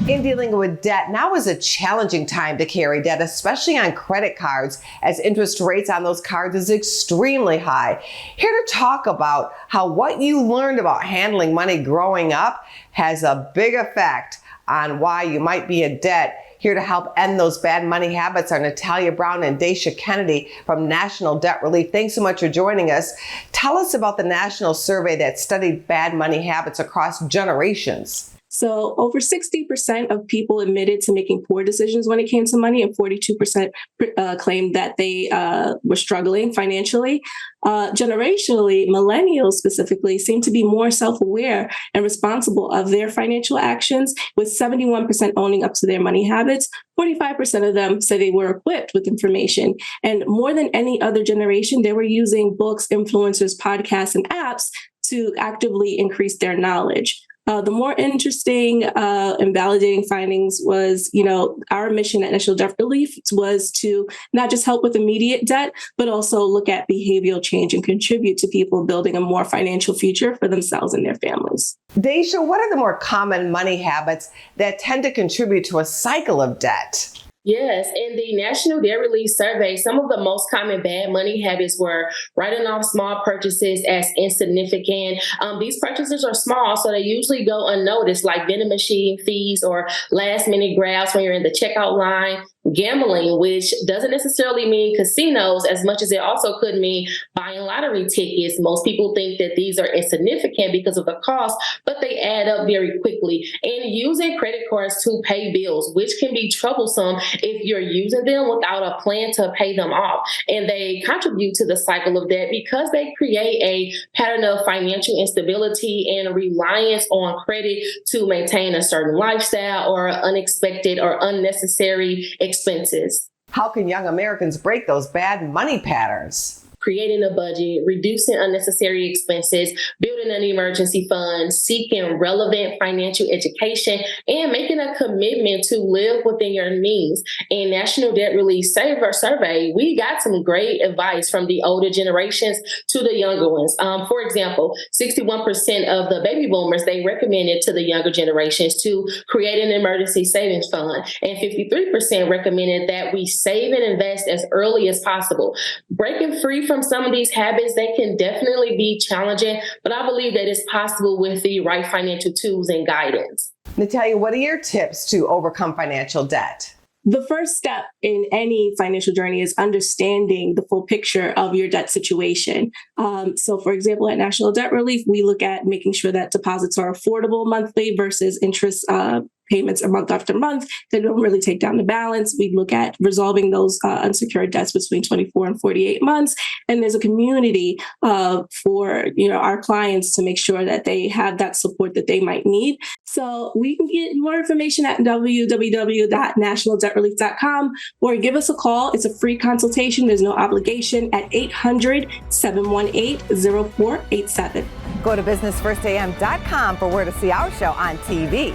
In dealing with debt, now is a challenging time to carry debt, especially on credit cards, as interest rates on those cards is extremely high. Here to talk about how what you learned about handling money growing up has a big effect on why you might be in debt. Here to help end those bad money habits are Natalia Brown and Daisha Kennedy from National Debt Relief. Thanks so much for joining us. Tell us about the national survey that studied bad money habits across generations. So over 60% of people admitted to making poor decisions when it came to money, and 42% claimed that they were struggling financially. Generationally, millennials specifically seem to be more self-aware and responsible of their financial actions, with 71% owning up to their money habits. 45% of them said they were equipped with information. And more than any other generation, they were using books, influencers, podcasts, and apps to actively increase their knowledge. The more interesting and validating findings was, our mission at National Debt Relief was to not just help with immediate debt, but also look at behavioral change and contribute to people building a more financial future for themselves and their families. Daisha, what are the more common money habits that tend to contribute to a cycle of debt? Yes, in the National Debt Relief Survey, some of the most common bad money habits were writing off small purchases as insignificant. These purchases are small, so they usually go unnoticed, like vending machine fees or last-minute grabs when you're in the checkout line. Gambling, which doesn't necessarily mean casinos as much as it also could mean buying lottery tickets. Most people think that these are insignificant because of the cost, but they add up very quickly. And using credit cards to pay bills, which can be troublesome if you're using them without a plan to pay them off. And they contribute to the cycle of debt because they create a pattern of financial instability and reliance on credit to maintain a certain lifestyle or unexpected or unnecessary expenses. How can young Americans break those bad money patterns? Creating a budget, reducing unnecessary expenses, building an emergency fund, seeking relevant financial education, and making a commitment to live within your means. In National Debt Relief Survey, we got some great advice from the older generations to the younger ones. For example, 61% of the baby boomers, they recommended to the younger generations to create an emergency savings fund, and 53% recommended that we save and invest as early as possible. Breaking free from some of these habits, they can definitely be challenging, but I believe that it's possible with the right financial tools and guidance. Natalia, what are your tips to overcome financial debt? The first step in any financial journey is understanding the full picture of your debt situation. So, for example, at National Debt Relief, we look at making sure that deposits are affordable monthly versus interest payments a month after month. They don't really take down the balance. We look at resolving those unsecured debts between 24 and 48 months. And there's a community for our clients to make sure that they have that support that they might need. So we can get more information at www.nationaldebtrelief.com or give us a call. It's a free consultation. There's no obligation at 800-718-0487. Go to businessfirstam.com for where to see our show on TV.